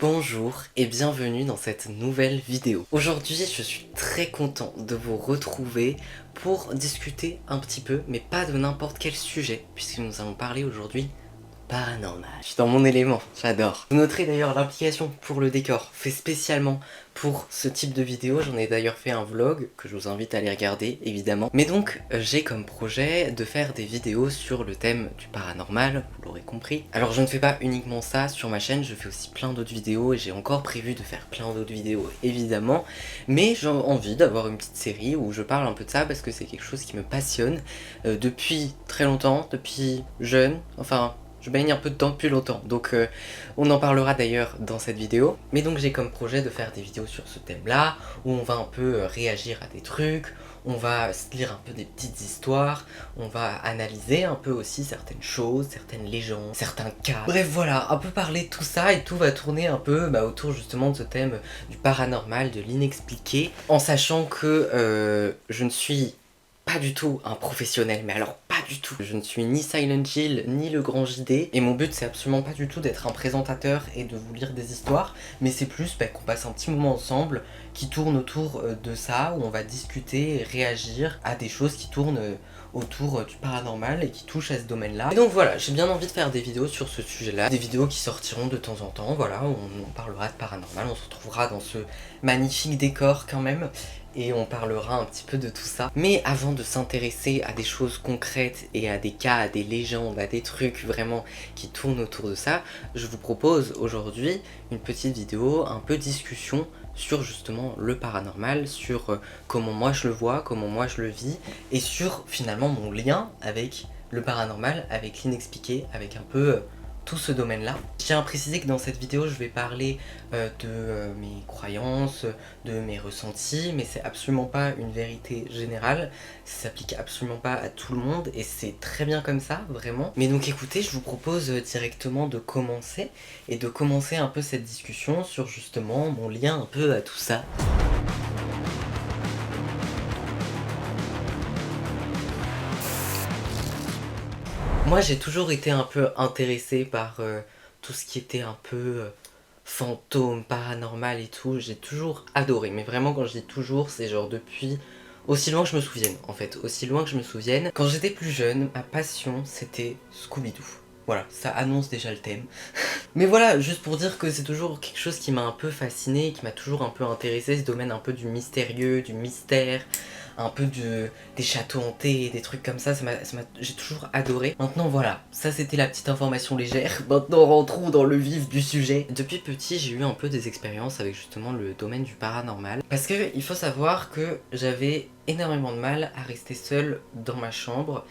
Bonjour et bienvenue dans cette nouvelle vidéo. Aujourd'hui, je suis très content de vous retrouver pour discuter un petit peu, mais pas de n'importe quel sujet, puisque nous allons parler aujourd'hui paranormal. Je suis dans mon élément, j'adore. Vous noterez d'ailleurs l'implication pour le décor, fait spécialement pour ce type de vidéo. J'en ai d'ailleurs fait un vlog que je vous invite à aller regarder, évidemment. Mais donc, j'ai comme projet de faire des vidéos sur le thème du paranormal, vous l'aurez compris. Alors, je ne fais pas uniquement ça sur ma chaîne, je fais aussi plein d'autres vidéos et j'ai encore prévu de faire plein d'autres vidéos, évidemment. Mais j'ai envie d'avoir une petite série où je parle un peu de ça parce que c'est quelque chose qui me passionne depuis très longtemps, depuis jeune, enfin... Je baigne un peu dedans depuis longtemps, donc on en parlera d'ailleurs dans cette vidéo. Mais donc j'ai comme projet de faire des vidéos sur ce thème-là, où on va un peu réagir à des trucs, on va se lire un peu des petites histoires, on va analyser un peu aussi certaines choses, certaines légendes, certains cas. Bref voilà, un peu parler de tout ça et tout va tourner un peu autour justement de ce thème du paranormal, de l'inexpliqué, en sachant que je ne suis pas du tout un professionnel, mais alors pas du tout. Je ne suis ni Silent Hill, ni le Grand JD, et mon but c'est absolument pas du tout d'être un présentateur et de vous lire des histoires, mais c'est plus qu'on passe un petit moment ensemble qui tourne autour de ça, où on va discuter et réagir à des choses qui tournent autour du paranormal et qui touchent à ce domaine-là. Et donc voilà, j'ai bien envie de faire des vidéos sur ce sujet-là, des vidéos qui sortiront de temps en temps, voilà, où on parlera de paranormal, on se retrouvera dans ce magnifique décor quand même, et on parlera un petit peu de tout ça. Mais avant de s'intéresser à des choses concrètes et à des cas, à des légendes, à des trucs vraiment qui tournent autour de ça, je vous propose aujourd'hui une petite vidéo un peu discussion sur justement le paranormal, sur comment moi je le vois, comment moi je le vis, et sur finalement mon lien avec le paranormal, avec l'inexpliqué, avec un peu tout ce domaine-là. Je tiens à préciser que dans cette vidéo, je vais parler de mes croyances, de mes ressentis, mais c'est absolument pas une vérité générale, ça s'applique absolument pas à tout le monde, et c'est très bien comme ça, vraiment. Mais donc écoutez, je vous propose directement de commencer, et de commencer un peu cette discussion sur justement mon lien un peu à tout ça. Moi j'ai toujours été un peu intéressé par tout ce qui était un peu fantôme, paranormal et tout, j'ai toujours adoré, mais vraiment quand je dis toujours, c'est genre depuis aussi loin que je me souvienne, en fait, aussi loin que je me souvienne. Quand j'étais plus jeune, ma passion c'était Scooby-Doo. Voilà, ça annonce déjà le thème. Mais voilà, juste pour dire que c'est toujours quelque chose qui m'a un peu fasciné, qui m'a toujours un peu intéressé, ce domaine un peu du mystérieux, du mystère, un peu des châteaux hantés, des trucs comme ça, j'ai toujours adoré. Maintenant voilà, ça c'était la petite information légère. Maintenant rentrons dans le vif du sujet. Depuis petit, j'ai eu un peu des expériences avec justement le domaine du paranormal. Parce que il faut savoir que j'avais énormément de mal à rester seule dans ma chambre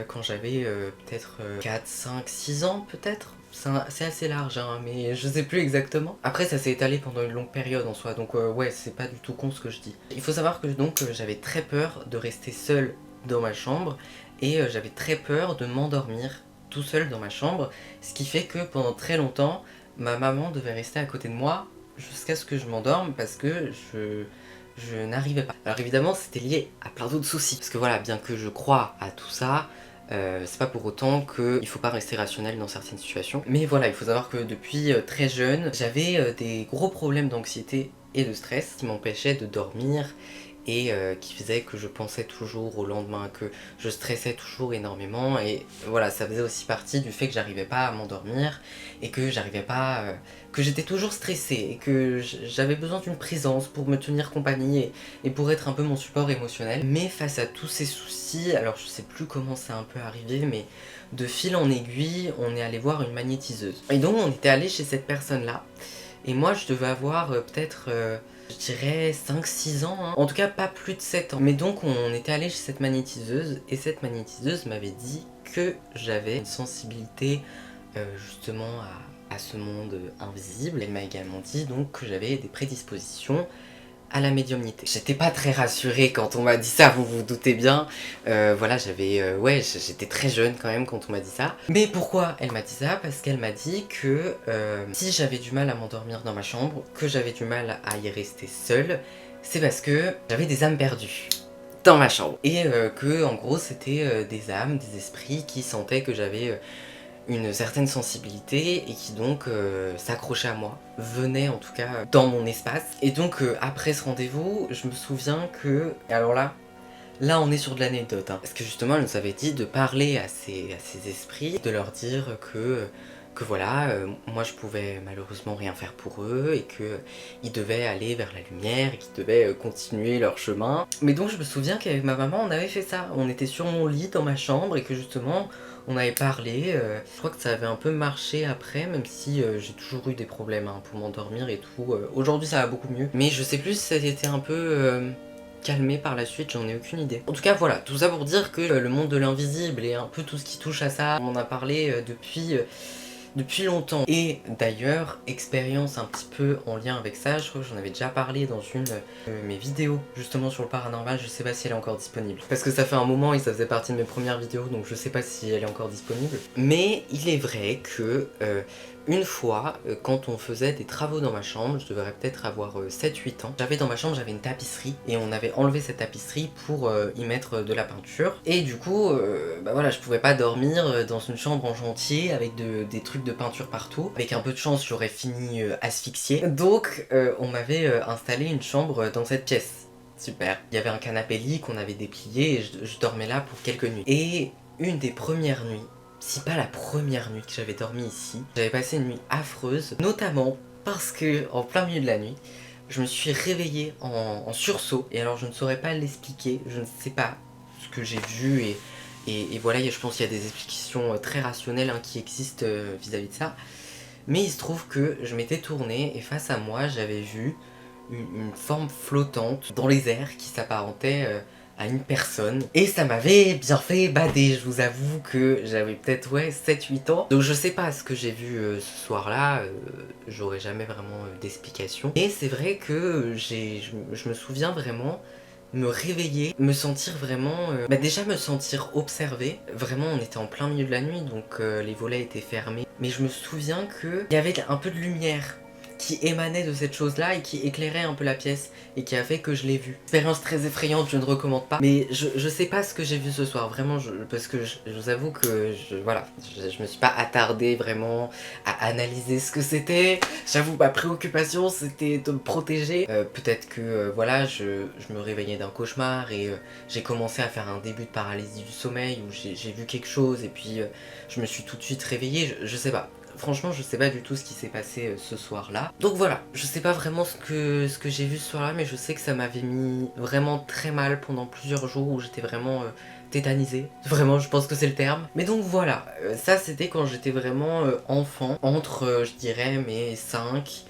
quand j'avais peut-être 4, 5, 6 ans peut-être. C'est assez large hein, mais je sais plus exactement. Après ça s'est étalé pendant une longue période en soi, donc ouais c'est pas du tout con ce que je dis. Il faut savoir que donc j'avais très peur de rester seule dans ma chambre et j'avais très peur de m'endormir tout seul dans ma chambre, ce qui fait que pendant très longtemps ma maman devait rester à côté de moi jusqu'à ce que je m'endorme parce que je n'arrivais pas. Alors évidemment c'était lié à plein d'autres soucis, parce que voilà, bien que je croie à tout ça, c'est pas pour autant qu'il faut pas rester rationnel dans certaines situations. Mais voilà, il faut savoir que depuis très jeune, j'avais des gros problèmes d'anxiété et de stress qui m'empêchaient de dormir et qui faisait que je pensais toujours au lendemain, que je stressais toujours énormément, et voilà, ça faisait aussi partie du fait que j'arrivais pas à m'endormir et que j'arrivais pas... que j'étais toujours stressée et que j'avais besoin d'une présence pour me tenir compagnie et pour être un peu mon support émotionnel. Mais face à tous ces soucis, alors je sais plus comment c'est un peu arrivé, mais de fil en aiguille, on est allé voir une magnétiseuse. Et donc on était allé chez cette personne-là, et moi je devais avoir peut-être... je dirais 5-6 ans, hein. En tout cas pas plus de 7 ans. Mais donc on était allé chez cette magnétiseuse, et cette magnétiseuse m'avait dit que j'avais une sensibilité justement à ce monde invisible. Elle m'a également dit donc que j'avais des prédispositions à la médiumnité. J'étais pas très rassurée quand on m'a dit ça, vous vous doutez bien. Voilà, ouais, j'étais très jeune quand même quand on m'a dit ça. Mais pourquoi elle m'a dit ça? Parce qu'elle m'a dit que si j'avais du mal à m'endormir dans ma chambre, que j'avais du mal à y rester seule, c'est parce que j'avais des âmes perdues dans ma chambre. Et que en gros c'était des âmes, des esprits qui sentaient que j'avais une certaine sensibilité et qui donc s'accrochait à moi, venait en tout cas dans mon espace. Et donc après ce rendez-vous, je me souviens que, alors là on est sur de l'anecdote, hein, parce que justement elle nous avait dit de parler à ces esprits, de leur dire que voilà, moi je pouvais malheureusement rien faire pour eux et qu'ils devaient aller vers la lumière et qu'ils devaient continuer leur chemin. Mais donc je me souviens qu'avec ma maman on avait fait ça, on était sur mon lit dans ma chambre et que justement on avait parlé, je crois que ça avait un peu marché après, même si j'ai toujours eu des problèmes hein, pour m'endormir et tout. Aujourd'hui ça va beaucoup mieux, mais je sais plus si ça a été un peu calmé par la suite, j'en ai aucune idée. En tout cas voilà, tout ça pour dire que le monde de l'invisible et un peu tout ce qui touche à ça, on en a parlé depuis longtemps. Et d'ailleurs, expérience un petit peu en lien avec ça, je crois que j'en avais déjà parlé dans une de mes vidéos justement sur le paranormal, je sais pas si elle est encore disponible. Parce que ça fait un moment et ça faisait partie de mes premières vidéos, donc je sais pas si elle est encore disponible. Mais il est vrai que une fois, quand on faisait des travaux dans ma chambre, je devrais peut-être avoir 7-8 ans, j'avais dans ma chambre, j'avais une tapisserie, et on avait enlevé cette tapisserie pour y mettre de la peinture. Et du coup, bah voilà, je pouvais pas dormir dans une chambre en chantier avec des trucs de peinture partout. Avec un peu de chance, j'aurais fini asphyxié. Donc, on m'avait installé une chambre dans cette pièce. Super. Il y avait un canapé lit qu'on avait déplié et je dormais là pour quelques nuits. Et une des premières nuits, si pas la première nuit que j'avais dormi ici, j'avais passé une nuit affreuse, notamment parce que en plein milieu de la nuit, je me suis réveillée en sursaut. Et alors je ne saurais pas l'expliquer, je ne sais pas ce que j'ai vu et voilà, je pense qu'il y a des explications très rationnelles hein, qui existent vis-à-vis de ça. Mais il se trouve que je m'étais tournée et face à moi j'avais vu une forme flottante dans les airs qui s'apparentait à une personne. Et ça m'avait bien fait bader, je vous avoue que j'avais peut-être ouais 7-8 ans. Donc je sais pas ce que j'ai vu ce soir-là, j'aurais jamais vraiment d'explication. Et c'est vrai que je me souviens vraiment me réveiller, me sentir vraiment... déjà me sentir observé. Vraiment on était en plein milieu de la nuit donc les volets étaient fermés. Mais je me souviens qu'il y avait un peu de lumière qui émanait de cette chose-là et qui éclairait un peu la pièce et qui a fait que je l'ai vu. Expérience très effrayante, je ne recommande pas. Mais je sais pas ce que j'ai vu ce soir, vraiment, parce que je vous avoue que voilà, je me suis pas attardée vraiment à analyser ce que c'était. J'avoue, ma préoccupation c'était de me protéger. Peut-être que voilà, je me réveillais d'un cauchemar et j'ai commencé à faire un début de paralysie du sommeil où j'ai vu quelque chose et puis je me suis tout de suite réveillée, je sais pas. Franchement, je sais pas du tout ce qui s'est passé ce soir-là. Donc voilà, je sais pas vraiment ce que j'ai vu ce soir-là, mais je sais que ça m'avait mis vraiment très mal pendant plusieurs jours où j'étais vraiment tétanisée. Vraiment, je pense que c'est le terme. Mais donc voilà, ça c'était quand j'étais vraiment enfant, entre je dirais mes 5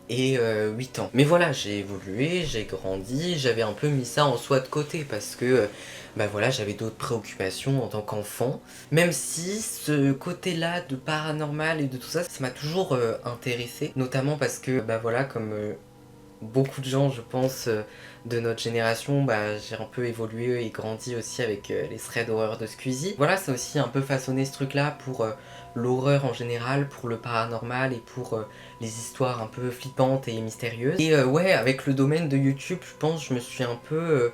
et 8 ans. Mais voilà, j'ai évolué, j'ai grandi, j'avais un peu mis ça en soi de côté parce que bah voilà, j'avais d'autres préoccupations en tant qu'enfant. Même si ce côté-là de paranormal et de tout ça, ça m'a toujours intéressé, notamment parce que bah voilà, comme beaucoup de gens je pense de notre génération, bah j'ai un peu évolué et grandi aussi avec les threads d'horreur de Squeezie. Voilà, ça a aussi un peu façonné ce truc là pour l'horreur en général, pour le paranormal et pour les histoires un peu flippantes et mystérieuses. Et ouais, avec le domaine de YouTube, je pense je me suis un peu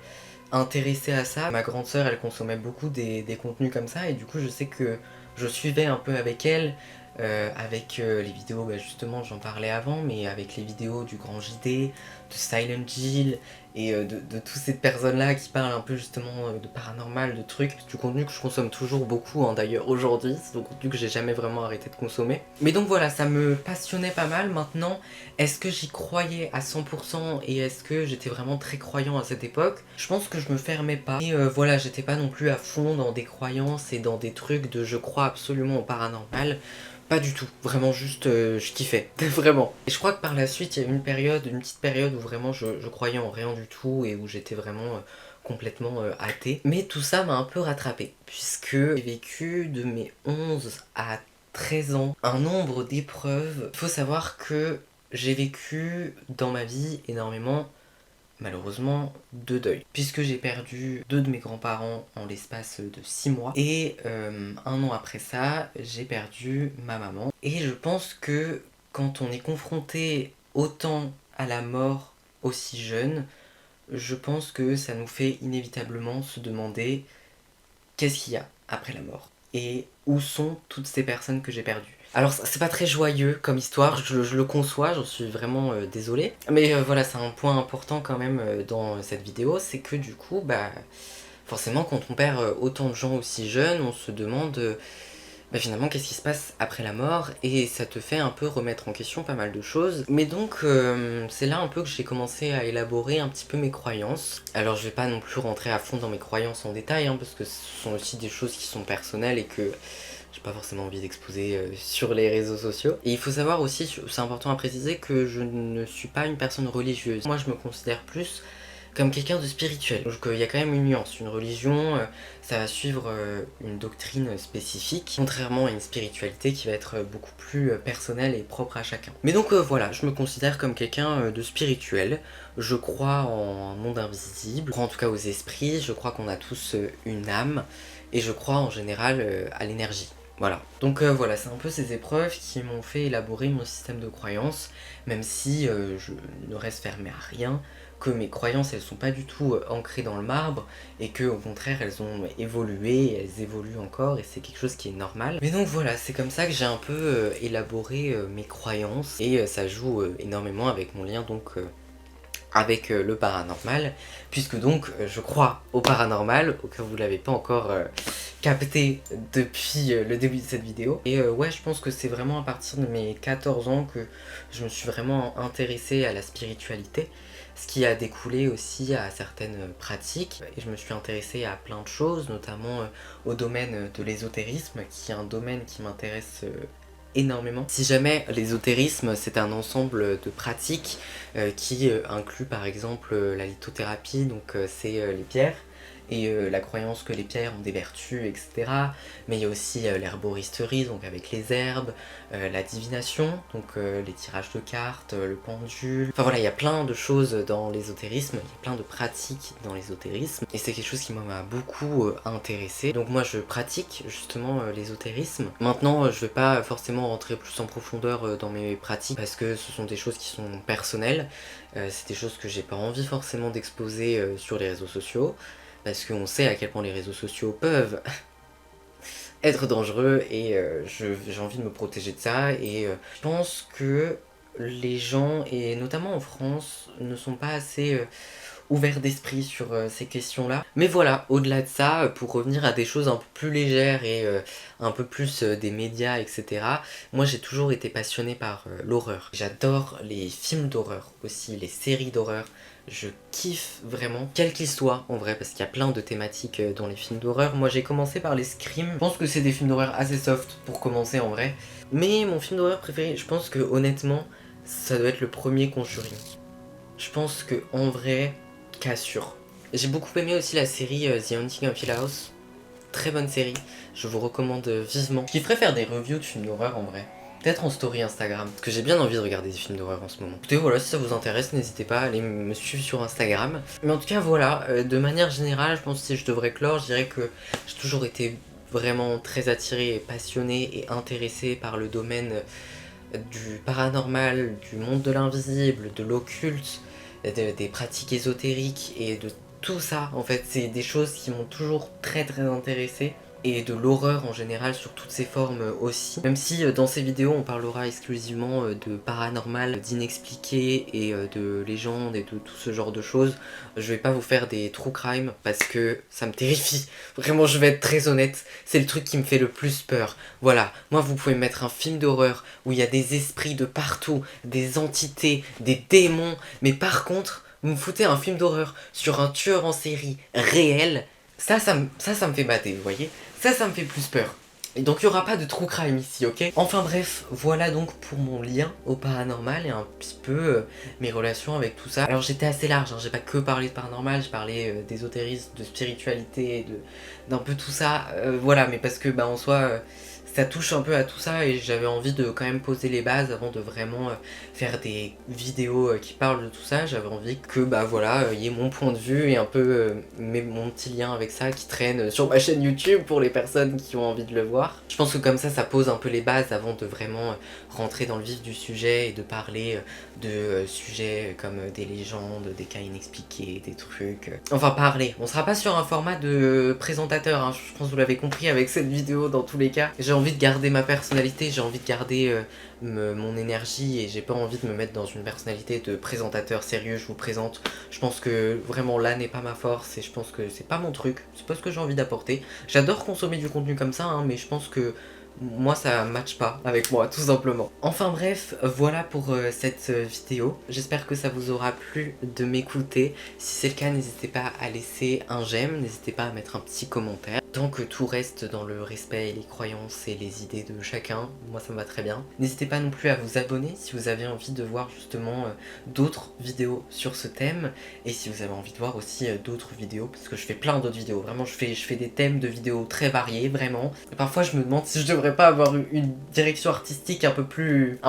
intéressée à ça. Ma grande sœur elle consommait beaucoup des contenus comme ça et du coup je sais que je suivais un peu avec elle avec les vidéos, bah justement j'en parlais avant, mais avec les vidéos du Grand JD, de Silent Jill et de toutes ces personnes là qui parlent un peu justement de paranormal, de trucs, du contenu que je consomme toujours beaucoup hein, d'ailleurs aujourd'hui, c'est du contenu que j'ai jamais vraiment arrêté de consommer. Mais donc voilà, ça me passionnait pas mal. Maintenant, est-ce que j'y croyais à 100% et est-ce que j'étais vraiment très croyant à cette époque? Je pense que je me fermais pas. Et voilà, j'étais pas non plus à fond dans des croyances et dans des trucs de je crois absolument au paranormal. Pas du tout, vraiment juste je kiffais, vraiment. Et je crois que par la suite il y a eu une petite période où vraiment je croyais en rien du tout et où j'étais vraiment complètement athée. Mais tout ça m'a un peu rattrapé, puisque j'ai vécu de mes 11 à 13 ans un nombre d'épreuves. Il faut savoir que j'ai vécu dans ma vie énormément, malheureusement, de deuil. Puisque j'ai perdu 2 de mes grands-parents en l'espace de 6 mois. Et un an après ça, j'ai perdu ma maman. Et je pense que quand on est confronté autant à la mort aussi jeune, je pense que ça nous fait inévitablement se demander qu'est-ce qu'il y a après la mort. et où sont toutes ces personnes que j'ai perdues. Alors c'est pas très joyeux comme histoire, je le conçois, j'en suis vraiment désolée. Mais voilà, c'est un point important quand même dans cette vidéo, c'est que du coup, bah forcément quand on perd autant de gens aussi jeunes, on se demande bah finalement qu'est-ce qui se passe après la mort, et ça te fait un peu remettre en question pas mal de choses. Mais donc c'est là un peu que j'ai commencé à élaborer un petit peu mes croyances. Alors je vais pas non plus rentrer à fond dans mes croyances en détail, hein, parce que ce sont aussi des choses qui sont personnelles et que j'ai pas forcément envie d'exposer sur les réseaux sociaux. Et il faut savoir aussi, c'est important à préciser, que je ne suis pas une personne religieuse. Moi je me considère plus comme quelqu'un de spirituel. Donc il y a quand même une nuance. Une religion, ça va suivre une doctrine spécifique, contrairement à une spiritualité qui va être beaucoup plus personnelle et propre à chacun. Mais donc voilà, je me considère comme quelqu'un de spirituel. Je crois en un monde invisible, je crois en tout cas aux esprits, je crois qu'on a tous une âme, et je crois en général à l'énergie. Voilà. Donc voilà, c'est un peu ces épreuves qui m'ont fait élaborer mon système de croyances, même si je ne reste fermé à rien, que mes croyances elles sont pas du tout ancrées dans le marbre, et que au contraire elles ont évolué, et elles évoluent encore, et c'est quelque chose qui est normal. Mais donc voilà, c'est comme ça que j'ai un peu élaboré mes croyances, et ça joue énormément avec mon lien donc avec le paranormal, puisque donc je crois au paranormal, au cas où vous l'avez pas encore capté depuis le début de cette vidéo. Et ouais, je pense que c'est vraiment à partir de mes 14 ans que je me suis vraiment intéressée à la spiritualité, ce qui a découlé aussi à certaines pratiques, et je me suis intéressée à plein de choses, notamment au domaine de l'ésotérisme, qui est un domaine qui m'intéresse énormément. Si jamais l'ésotérisme c'est un ensemble de pratiques qui inclut par exemple la lithothérapie, donc c'est les pierres, et la croyance que les pierres ont des vertus, etc. Mais il y a aussi l'herboristerie, donc avec les herbes, la divination, donc les tirages de cartes, le pendule. Enfin voilà, il y a plein de choses dans l'ésotérisme, il y a plein de pratiques dans l'ésotérisme, et c'est quelque chose qui m'a beaucoup intéressé. Donc moi je pratique justement l'ésotérisme. Maintenant je vais pas forcément rentrer plus en profondeur dans mes pratiques, parce que ce sont des choses qui sont personnelles, c'est des choses que j'ai pas envie forcément d'exposer sur les réseaux sociaux, parce qu'on sait à quel point les réseaux sociaux peuvent être dangereux, et j'ai envie de me protéger de ça, et je pense que les gens, et notamment en France, ne sont pas assez ouverts d'esprit sur ces questions-là. Mais voilà, au-delà de ça, pour revenir à des choses un peu plus légères et un peu plus des médias, etc., moi j'ai toujours été passionnée par l'horreur. J'adore les films d'horreur aussi, les séries d'horreur. Je kiffe vraiment, quel qu'il soit en vrai, parce qu'il y a plein de thématiques dans les films d'horreur. Moi j'ai commencé par les Scream, je pense que c'est des films d'horreur assez soft pour commencer en vrai. Mais mon film d'horreur préféré, je pense que honnêtement, ça doit être le premier Conjuring. Je pense que en vrai, Cassure. J'ai beaucoup aimé aussi la série The Haunting of Hill House. Très bonne série, je vous recommande vivement. Je kifferais faire des reviews de films d'horreur en vrai. Peut-être en story Instagram, parce que j'ai bien envie de regarder des films d'horreur en ce moment. Écoutez, voilà, si ça vous intéresse, n'hésitez pas à aller me suivre sur Instagram. Mais en tout cas, voilà, de manière générale, je pense que si je devrais clore, je dirais que j'ai toujours été vraiment très attirée et passionnée et intéressée par le domaine du paranormal, du monde de l'invisible, de l'occulte, des pratiques ésotériques et de tout ça. En fait, c'est des choses qui m'ont toujours très intéressé, et de l'horreur en général sur toutes ses formes aussi. Même si dans ces vidéos on parlera exclusivement de paranormal, d'inexpliqué et de légendes et de tout ce genre de choses, je vais pas vous faire des true crime parce que ça me terrifie. Vraiment, je vais être très honnête, c'est le truc qui me fait le plus peur. Voilà, moi vous pouvez mettre un film d'horreur où il y a des esprits de partout, des entités, des démons, mais par contre, vous me foutez un film d'horreur sur un tueur en série réel, ça me fait batter, vous voyez. Ça me fait plus peur. Et donc il n'y aura pas de true crime ici, ok? Enfin bref, voilà donc pour mon lien au paranormal et un petit peu mes relations avec tout ça. Alors j'étais assez large, hein, j'ai pas que parlé de paranormal, j'ai parlé d'ésotérisme, de spiritualité, d'un peu tout ça. Voilà, mais parce que bah en soi, ça touche un peu à tout ça et j'avais envie de quand même poser les bases avant de vraiment faire des vidéos qui parlent de tout ça. J'avais envie que bah voilà, il y ait mon point de vue et un peu mon petit lien avec ça qui traîne sur ma chaîne YouTube pour les personnes qui ont envie de le voir. Je pense que comme ça pose un peu les bases avant de vraiment rentrer dans le vif du sujet et de parler de sujets comme des légendes, des cas inexpliqués, des trucs. Enfin parler. On sera pas sur un format de présentateur, hein. Je pense que vous l'avez compris avec cette vidéo dans tous les cas. J'ai envie de garder ma personnalité, j'ai envie de garder mon énergie et j'ai pas envie de me mettre dans une personnalité de présentateur sérieux, je vous présente. Je pense que vraiment là n'est pas ma force et je pense que c'est pas mon truc, c'est pas ce que j'ai envie d'apporter. J'adore consommer du contenu comme ça, hein, mais je pense que moi ça match pas avec moi tout simplement. Enfin bref, voilà pour cette vidéo. J'espère que ça vous aura plu de m'écouter. Si c'est le cas, n'hésitez pas à laisser un j'aime, n'hésitez pas à mettre un petit commentaire. Tant que tout reste dans le respect et les croyances et les idées de chacun, moi ça me va très bien. N'hésitez pas non plus à vous abonner si vous avez envie de voir justement d'autres vidéos sur ce thème. Et si vous avez envie de voir aussi d'autres vidéos, parce que je fais plein d'autres vidéos. Vraiment, je fais des thèmes de vidéos très variés, vraiment. Et parfois je me demande si je devrais pas avoir une direction artistique un peu plus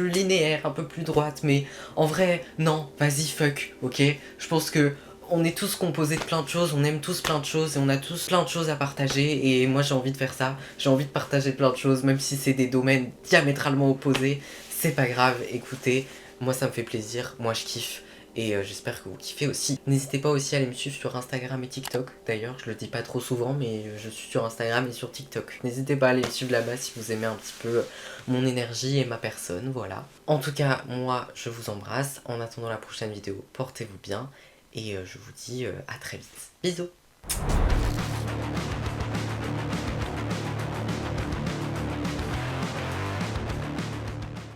linéaire, un peu plus droite. Mais en vrai, non, vas-y fuck, ok. Je pense que on est tous composés de plein de choses, on aime tous plein de choses et on a tous plein de choses à partager et moi j'ai envie de faire ça, j'ai envie de partager plein de choses même si c'est des domaines diamétralement opposés, c'est pas grave, écoutez, moi ça me fait plaisir, moi je kiffe et j'espère que vous kiffez aussi. N'hésitez pas aussi à aller me suivre sur Instagram et TikTok, d'ailleurs je le dis pas trop souvent mais je suis sur Instagram et sur TikTok. N'hésitez pas à aller me suivre là-bas si vous aimez un petit peu mon énergie et ma personne, voilà. En tout cas, moi je vous embrasse, en attendant la prochaine vidéo, portez-vous bien. Et je vous dis à très vite. Bisous!